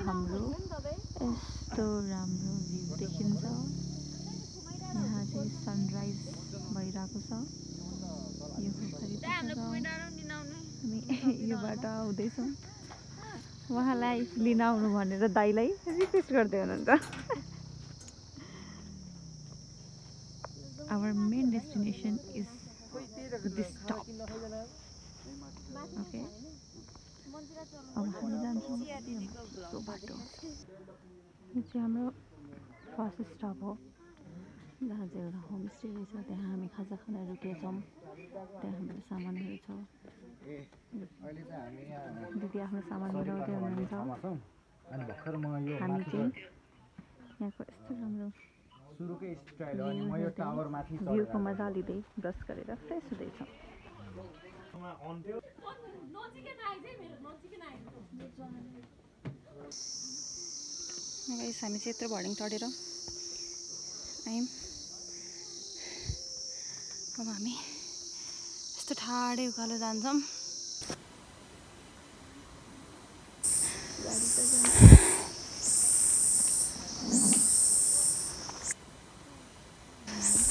हाम्रो यस्तो राम्रो भ्यू देखिन्छ। यहाँ चाहिँ सनराइज भइरहेको छ। यो हामी योबाट आउँदैछौँ। उहाँलाई लिन आउनु भनेर दाइलाई रिक्वेस्ट गर्दै हुनुहुन्छ। Our main destination is this top. Okay. अब हामी जान्छौँ यो बाटो। यो चाहिँ हाम्रो फर्स्ट स्टप हो, जहाँ चाहिँ एउटा होमस्टे रहेछ। त्यहाँ हामी खाजा खान रुकेछौँ। त्यहाँ हाम्रो सामानहरू छ। दिदी आफ्नो सामान मिलाउँदै हुनुहुन्छ। हामी चाहिँ यहाँको यस्तो राम्रो भ्यूको मजा लिँदै ब्रस गरेर फ्रेस हुँदैछौँ। गाइस हामी चाहिँ यत्रो भर्डिङ चढेर आयौँ। अब हामी यस्तो ठाडै उकालो जान्छौँ।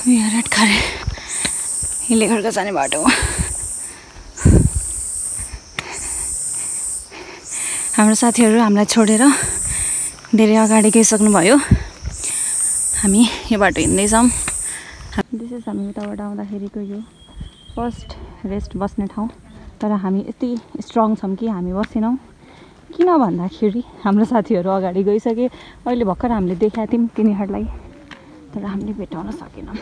यहाँ खरे हिँड्दै गरेर जाने बाटो हो। हाम्रो साथीहरू हामीलाई छोडेर धेरै अगाडि गइसक्नुभयो। हामी यो बाटो हिँड्दैछौँ। विशेष हामी उताबाट आउँदाखेरिको यो फर्स्ट रेस्ट बस्ने ठाउँ। तर हामी यति स्ट्रङ छौँ कि हामी बसेनौँ। किन भन्दाखेरि हाम्रो साथीहरू अगाडि गइसके। अहिले भर्खर हामीले देखाएको थियौँ तिनीहरूलाई, तर हामीले भेटाउन सकेनौँ।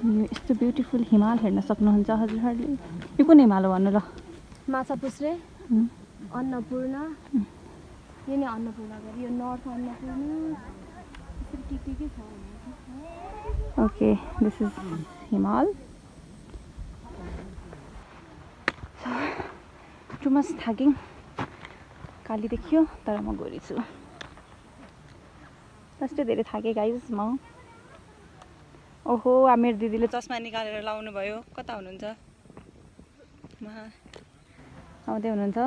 यो यस्तो ब्युटिफुल हिमाल हेर्न सक्नुहुन्छ हजुरहरूले। यो कुन हिमाल हो भन्नु ल? माछापुच्छ्रे, अन्नपूर्ण, यो नै अन्नपूर्ण गरी यो नर्थ अन्नपूर्ण के छ। Okay, this is Himal. Too much थाकिङ। काली देखियो तर म गोरी छु। कस्तो धेरै थाकेँ गाइस म। ओहो, मेरो दिदीले चस्मा निकालेर लाउनु भयो। कता हुनुहुन्छ? आउँदै हुनुहुन्छ।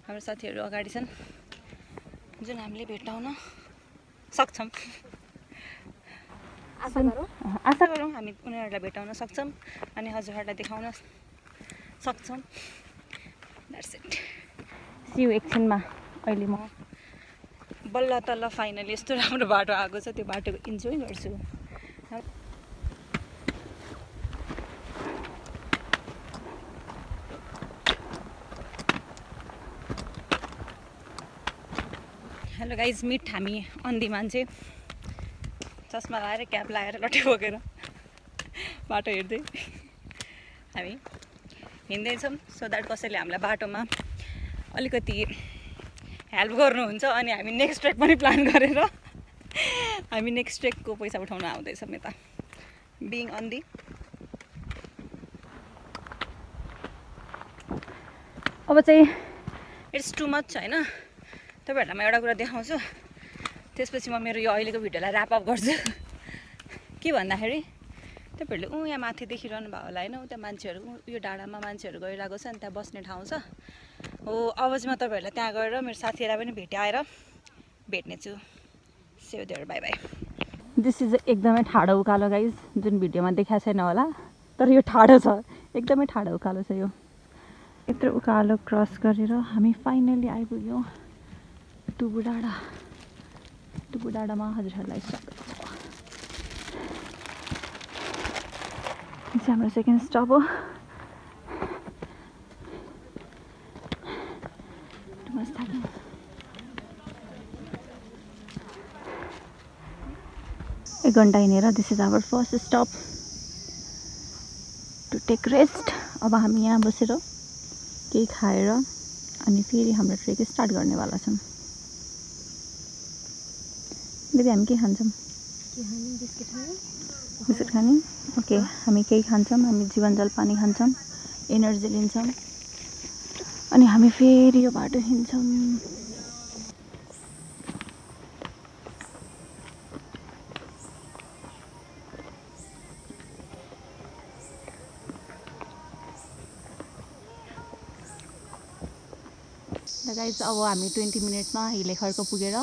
हाम्रो साथीहरू अगाडि छन्, जुन हामीले भेटाउन सक्छौँ। आशा गरौँ हामी उनीहरूलाई भेटाउन सक्छौँ अनि हजुरहरूलाई देखाउन सक्छौँ। That's it. सी यू एकछिनमा। अहिले म बल्ल तल्ल फाइनली यस्तो राम्रो बाटो आएको छ, त्यो बाटोको इन्जोय गर्छु। हेलो गाइज, मिट हामी अन्धी मान्छे चस्मा लगाएर क्याप लगाएर लट्ठी बोकेर बाटो हेर्दै हामी हिँड्दैछौँ। सो द्याट कसैले हामीलाई बाटोमा अलिकति हेल्प गर्नुहुन्छ अनि हामी नेक्स्ट ट्रेक पनि प्लान गरेर हामी नेक्स्ट ट्रेकको पैसा उठाउन आउँदैछौँ यता। बिङ अन्धी अब चाहिँ इट्स टु मच होइन। तपाईँहरूलाई म एउटा कुरा देखाउँछु, त्यसपछि म मेरो यो अहिलेको भिडियोलाई ऱ्याप अप गर्छु। के भन्दाखेरि तपाईँहरूले यहाँ माथि देखिरहनु भयो होला होइन, त्यहाँ मान्छेहरू यो डाँडामा मान्छेहरू गइरहेको छ अनि त्यहाँ बस्ने ठाउँ छ हो। अब चाहिँ म तपाईँहरूलाई त्यहाँ गएर मेरो साथीहरूलाई पनि भेटाएर भेट्नेछु। सेव देयर, बाई बाई। दिस इज एकदमै ठाडो उकालो गाइज, जुन भिडियोमा देखाएको छैन होला, तर यो ठाडो छ, एकदमै ठाडो उकालो छ यो। यत्रो उकालो क्रस गरेर हामी फाइनली आइपुग्यौँ टुबु डाँडा। टुबु डाँडामा हजुरहरूलाई स्वागत छ। यो चाहिँ हाम्रो सेकेन्ड स्टप हो। एक घन्टा हिँडेर this is our first stop to take rest. अब हामी यहाँ बसेर केही खाएर अनि फेरि हाम्रो ट्रेक स्टार्ट गर्नेवाला छौँ। दिदी हामी के खान्छौँ? बिस्कुट खाने ओके हामी केही खान्छौँ हामी जीवनजल पानी खान्छौँ एनर्जी लिन्छौँ अनि हामी फेरि यो बाटो हिँड्छौँ गाइस अब हामी 20 मिनटमा हिलेखर्क पुगेर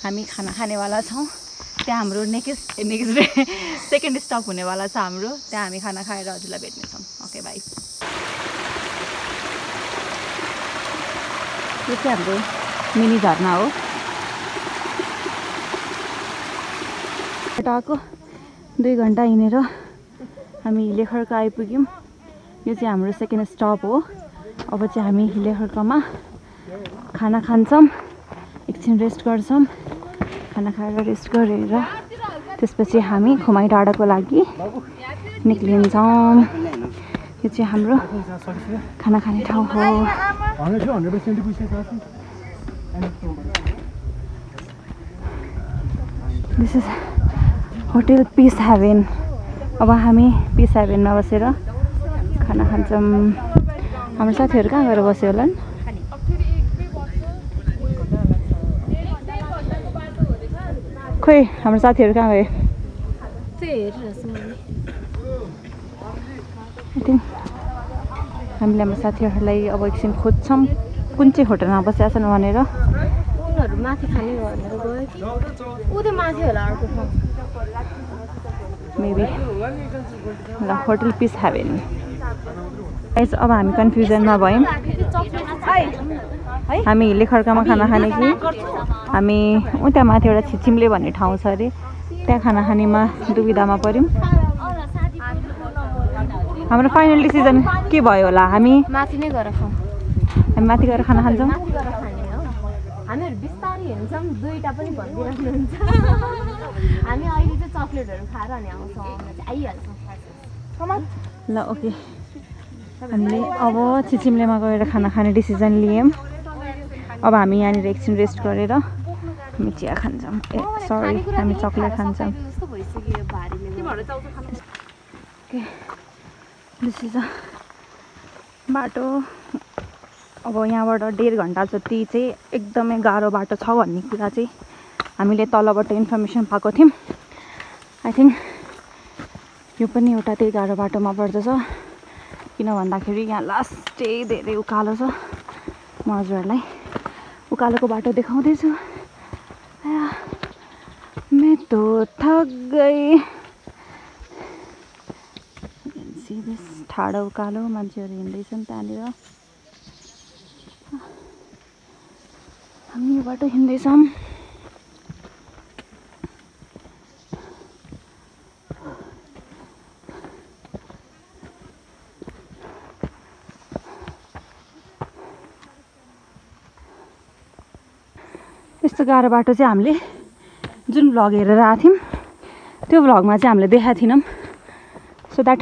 हामी खाना खानेवाला छौँ त्यहाँ हाम्रो नेक्स्ट डे सेकेन्ड स्टप हुनेवाला छ हाम्रो त्यहाँ हामी खाना खाएर हजुरलाई भेट्नेछौँ ओके बाई यो चाहिँ हाम्रो मिनी झरना हो टाको 2 घन्टा हिँडेर हामी हिलेखर्क आइपुग्यौँ यो चाहिँ हाम्रो सेकेन्ड स्टप हो अब चाहिँ हामी हिलेखर्कमा खाना खान्छौँ एकछिन रेस्ट गर्छौँ खाना खाएर रेस्ट गरेर त्यसपछि हामी खुमाई डाँडाको लागि निक्लिन्छौँ यो चाहिँ हाम्रो खाना खाने ठाउँ हो this is hotel peace heaven अब हामी पिस हेभेनमा बसेर खाना खान्छौँ हाम्रो साथीहरू कहाँ गएर बस्यो होला नि खोइ हाम्रो साथीहरू कहाँ गयो हामीले हाम्रो साथीहरूलाई अब एकछिन खोज्छौँ कुन चाहिँ होटलमा बसेका छन् भनेर उनीहरू माथि खाने भनेर गयो ऊ त माथि होला अर्को ठाउँ मेबी ल होटल पिस हेभेन अब हामी कन्फ्युजनमा भयौँ हामी हिलेखर्कमा खाना खाने कि हामी उता माथि एउटा छिचिम्ले भन्ने ठाउँ छ अरे त्यहाँ खाना खानेमा दुविधामा पऱ्यौँ हाम्रो फाइनल डिसिजन के भयो होला हामी माथि नै गएर खाउँ हामी माथि गएर खाना खान्छौँ हामीहरू बिस्तारै हिँड्छौँ दुईवटा पनि भनिदिइराख्नुहुन्छ हामी अहिले चाहिँ चक्लेटहरू खाएर अनि आउँछौँ आइहाल्छौँ ल ओके हामीले अब छिचिम्लेमा गएर खाना खाने डिसिजन लियौँ अब हामी यहाँनिर एकछिन रेस्ट गरेर हामी चिया खान्छौँ ए सरी हामी चक्लेट खान्छौँ ओके दिस इज अ बाटो अब यहाँबाट 1.5 घन्टा जति चाहिँ एकदमै गाह्रो बाटो छ भन्ने कुरा चाहिँ हामीले तलबाट इन्फर्मेसन पाएको थियौँ आई थिङ्क यो पनि एउटा त्यही गाह्रो बाटोमा पर्दछ किन भन्दाखेरि यहाँ लास्टै धेरै उकालो छ म हजुरहरूलाई उकालोको बाटो देखाउँदैछु मैं तो थक गई ठाडो उकालो मान्छेहरू हिँड्दैछन् त्यहाँनिर हामी यो बाटो हिँड्दैछौँ यस्तो गाह्रो बाटो चाहिँ हामीले जुन भ्लग हेरेर आएको थियौँ त्यो भ्लगमा चाहिँ हामीले देखाएको थिएनौँ सो द्याट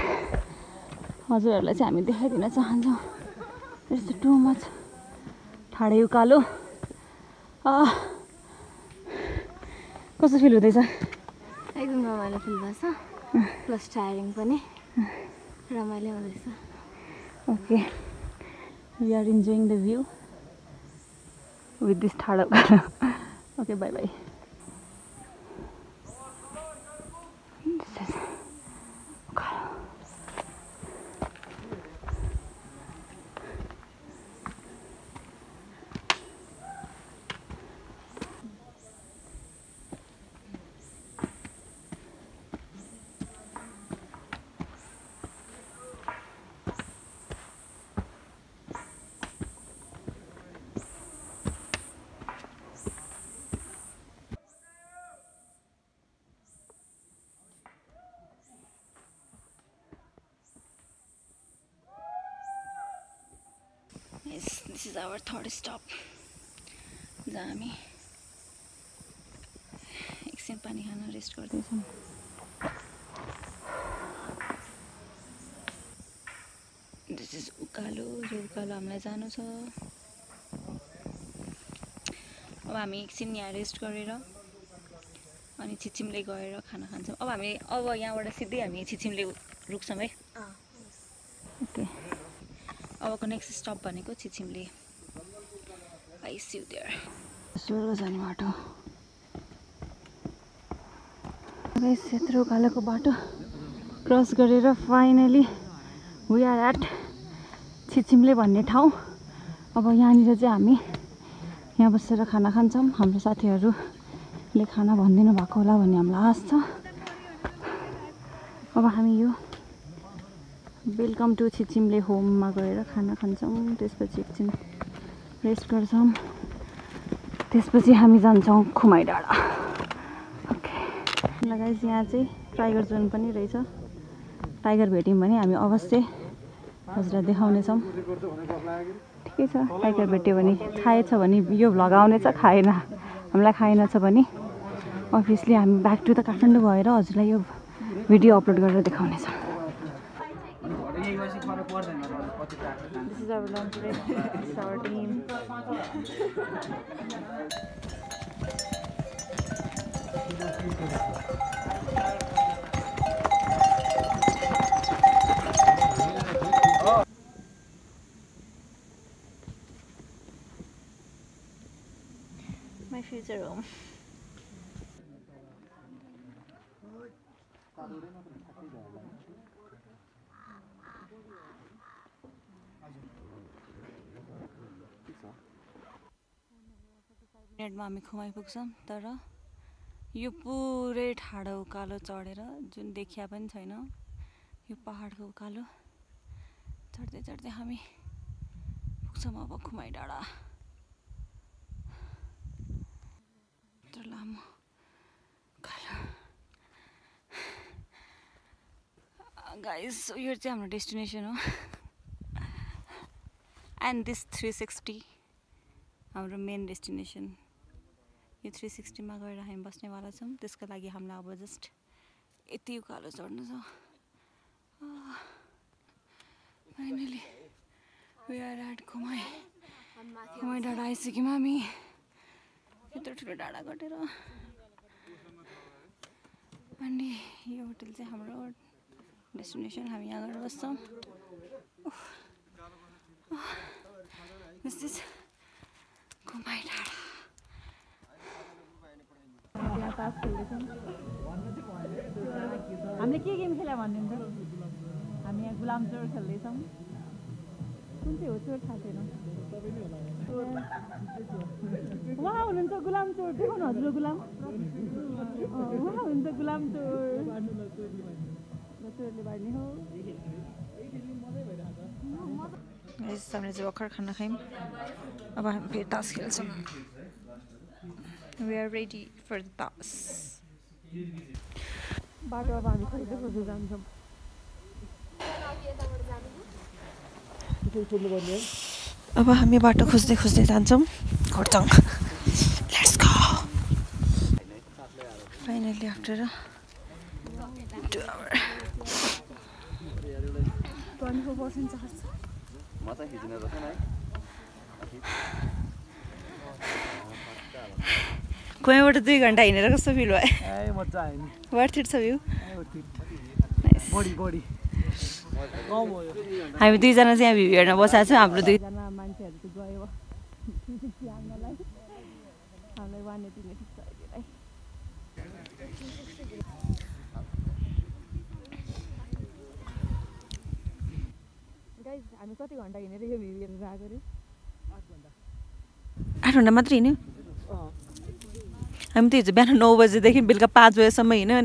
हजुरहरूलाई चाहिँ हामी देखाइदिन चाहन्छौँ यस्तो टु मच ठाडै उकालो कस्तो फिल हुँदैछ एकदम रमाइलो फिल भएछ प्लस टायरिङ पनि रमाइलो हुँदैछ okay we are enjoying the view with this ठाडो उकालो okay bye bye Yes, this is our third stop. जहाँ हामी एकछिन पानी खान रेस्ट गर्दैछौँ दिस इज उकालो यो उकालो हामीलाई जानु छ अब हामी एकछिन यहाँ रेस्ट गरेर अनि छिचिमले गएर खाना खान्छौँ। अब यहाँबाट सिधै हामी छिचिमले रुक्छौँ है। ओके, अबको नेक्स्ट स्टप भनेको Chichimle. I see you there. स्वर्ग जाने बाटो यत्रो उकालोको बाटो क्रस गरेर finally we are at Chichimle भन्ने ठाउँ। अब यहाँनिर चाहिँ हामी यहाँ बसेर खाना खान्छौँ। हाम्रो साथीहरूले खाना भनिदिनु भएको होला भन्ने हामीलाई आश छ। अब हामी यो वेलकम टु छिचिमले होममा गएर खाना खान्छौँ। त्यसपछि एकछिन रेस्ट गर्छौँ। त्यसपछि हामी जान्छौँ खुमाई डाँडा। ओके गाइस, यहाँ चाहिँ टाइगर जोन पनि रहेछ। टाइगर भेट्यौँ भने हामी अवश्य हजुरलाई देखाउनेछौँ। ठिकै छ, टाइगर भेट्यो भने खाएछ भने यो भ्लग आउनेछ, खाएन हामीलाई खाएन छ भने अभियसली हामी ब्याक टु द काठमाडौँ भएर हजुरलाई यो भिडियो अपलोड गरेर देखाउनेछौँ। This is our lunch today. This is our team. My future home. मिनटमा हामी खुमाई पुग्छौँ। तर यो पुरै ठाडो उकालो चढेर जुन देखिया पनि छैन यो पहाडको उकालो चढ्दै चढ्दै हामी पुग्छौँ अब खुमाई डाँडा। यत्रो लामो उकालो। गाइस, यो चाहिँ हाम्रो डेस्टिनेसन हो। एन्ड दिस 360 हाम्रो मेन डेस्टिनेसन। यो 360 मा गएर हामी बस्नेवाला छौँ। त्यसको लागि हामीलाई अब जस्ट यति उकालो चढ्नु छ। फाइनली वी आर एट खुमाई डाँडा आइसक्यौँ हामी। यत्रो ठुलो डाँडा कटेर। अनि यो होटल चाहिँ हाम्रो डेस्टिनेसन। हामी यहाँ गएर बस्छौँ। दिस इज खुमाई डाँडा। हामीले के गेम खेल्यो भनिदिन्छ? हामी यहाँ गुलाम चोर खेल्दैछौँ। कुन चाहिँ हो चोर थाहा छैन। उहाँ हुनुहुन्छ गुलाम चोर। देखाउनु हजुर गुलाम। उहाँ हुनुहुन्छ गुलाम चोर। चोरले बाड्ने हो। हामीले चाहिँ भर्खर खाना खायौँ। अब हामी फेरि तास खेल्छौँ। We are ready for the task. बाटो अब हामी खोज्दै खोज्दै जान्छौँ। अब हामी बाटो खोज्दै खोज्दै जान्छौँ खोज्छौँ। Let's go. Finally after 2 hours 24% charge छ। खुमाईबाट 2 घन्टा हिँडेर कस्तो फिल भयो? मजा आयो नि। वर्थ इट छ भ्यू? बडी हामी दुईजना चाहिँ यहाँ भ्यू हेर्न बसेको छौँ। हाम्रो दुईजना मान्छेहरू चाहिँ गयो हामीलाई 180 नै ठिक छ अहिलेलाई। गाइस, हामी कति घन्टा हिँडेर यो भ्यू हेरेर आएको रे? 8 घन्टा मात्र हिँड्यो। हामी त हिजो बिहान 9 बजेदेखि बेलुका 5 बजेसम्म हिँड्यो।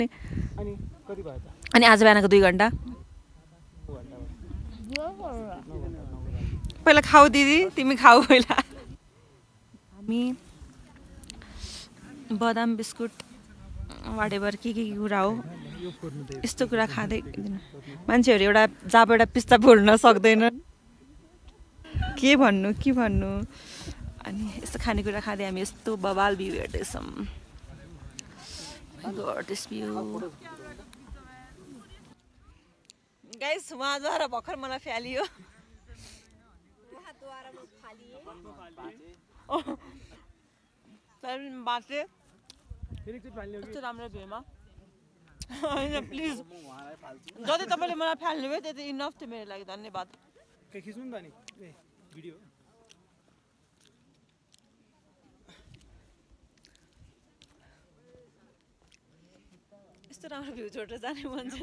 अनि आज बिहानको 2 घन्टा। पहिला खाऊ दिदी, तिमी खाऊ पहिला। हामी बदाम बिस्कुट वाटेभर के कुरा हो यस्तो कुरा खाँदै मान्छेहरू एउटा जाबाट पिस्ता फोड्न सक्दैन। के भन्नु। अनि यस्तो खानेकुरा खाँदै हामी यस्तो बवाल भ्यू हेर्दैछौँ। गाइस, उहाँद्वारा भर्खर मलाई फ्यालियो। बाँचे कस्तो राम्रो भ्यूमा होइन प्लिज जति तपाईँले मलाई फाल्नुभयो त्यति इनफ थियो मेरो लागि धन्यवाद खिच्नु नि त नि ए भिडियो यस्तो राम्रो भ्यू छोडेर जाने मन छ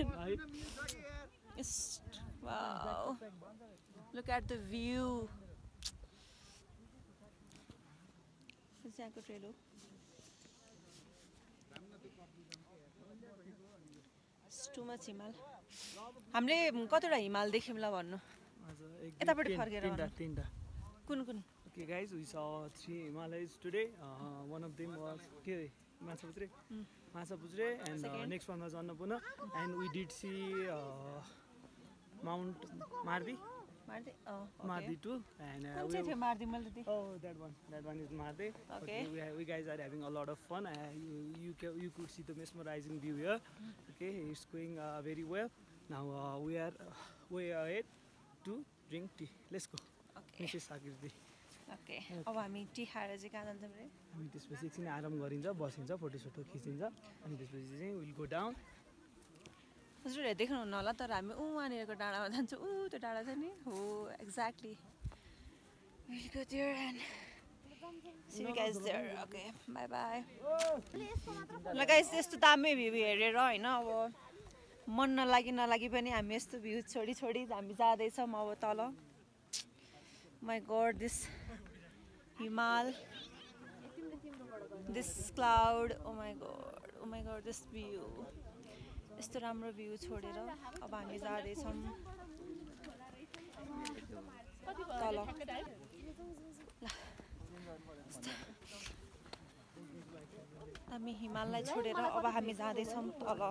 wow look at the view यहाँको ट्रेल हो टु मच हिमाल हामीले कतिवटा हिमाल देख्यौँ ल भन्नु यतापट्टि फर्केर तीनटा कुन कुन Okay guys, we saw 3 Himalayas today. One of them was Masapuzre and next one was Annapurna, and we did see Mount Mardi. Mardi too, and Mardi that one is Mardi. Okay, we guys are having a lot of fun. You could see the mesmerizing view here. Okay, it's going very well. Now we are way ahead to drink tea. Let's go. Okay. Mrs. Sakirji. Okay अब हामी T खाएर चाहिँ कहाँ जान्छौँ रे हामी त्यसपछि एकछिन आराम गरिन्छ बसिन्छ फोटोसोटो खिचिन्छ अनि त्यसपछि चाहिँ विल गो डाउन हजुरहरूले देख्नुहुन्न होला तर हामी वहाँनिरको डाँडामा जान्छौँ त्यो डाँडा छ नि हो exactly will go there and see you guys there okay bye bye ल गाइज यस्तो दामी भ्यू हेरेर होइन अब मन नलागी पनि हामी यस्तो भ्यू छोडी हामी जाँदैछौँ अब तल My God, this Himal, this cloud, oh my God, this view. यस्तो राम्रो भ्यू छोडेर अब हामी जाँदैछौँ तल हामी हिमाललाई छोडेर अब हामी जाँदैछौँ तल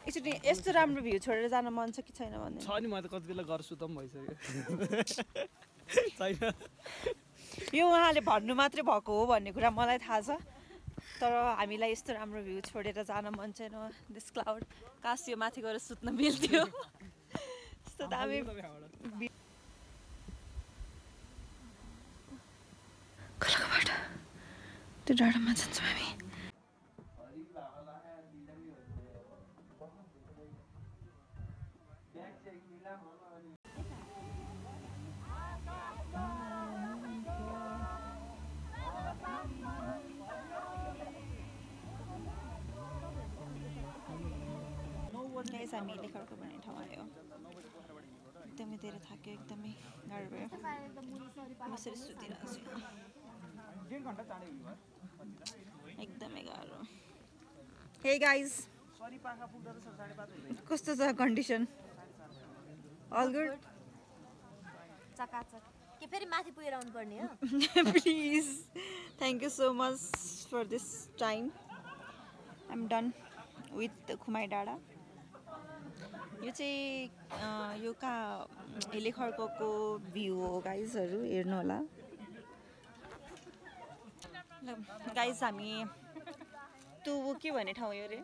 एकचोटि यस्तो राम्रो भ्यू छोडेर जान मन छ कि छैन भन्ने छ नि म त कति बेला घर सुतम भइसक्यो छैन यो उहाँले भन्नु मात्रै भएको हो भन्ने कुरा मलाई थाहा छ तर हामीलाई यस्तो राम्रो भ्यू छोडेर जान मन छैन दिस क्लाउड काश यो माथि गएर सुत्न मिल्थ्यो यस्तो दामी कलकत्ताबाट त्यो डाँडामा जान्छौँ हामी गाइस हामी लेखरको भन्ने ठाउँ आयो एकदमै धेरै थाक्यो एकदमै गाह्रो भयो बसेर सुतिरहेको छु एकदमै गाह्रो हे गाइज कस्तो छ कन्डिसन अल गुड चकाचक के फेरि माथि पुगेर आउनु पर्ने हो please thank you so much for this time I am done with Khumai डाँडा यो चाहिँ यो कहाँ हिलेखर्कको भ्यू हो गाइजहरू हेर्नु होला गाइज हामी तुबु के भन्ने ठाउँ यो रे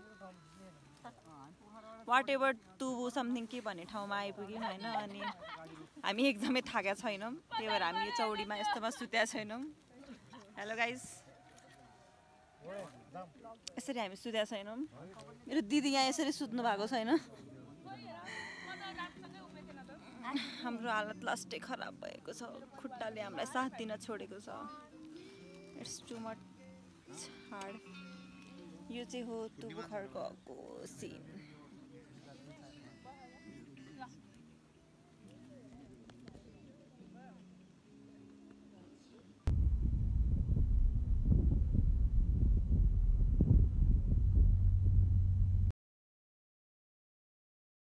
वाट एभर तुबु समथिङ के भन्ने ठाउँमा आइपुग्यौँ होइन अनि हामी एकदमै थाकेका छैनौँ त्यही भएर हामी यो चौडीमा यस्तोमा सुतेका छैनौँ हेलो गाइज यसरी हामी सुतेका छैनौँ मेरो दिदी यहाँ यसरी सुत्नु भएको छैन हाम्रो हालत लास्टै खराब भएको छ खुट्टाले हामीलाई साथ दिन छोडेको छ इट्स टु मच हार्ड यो चाहिँ हो तुबु खर्कको सिन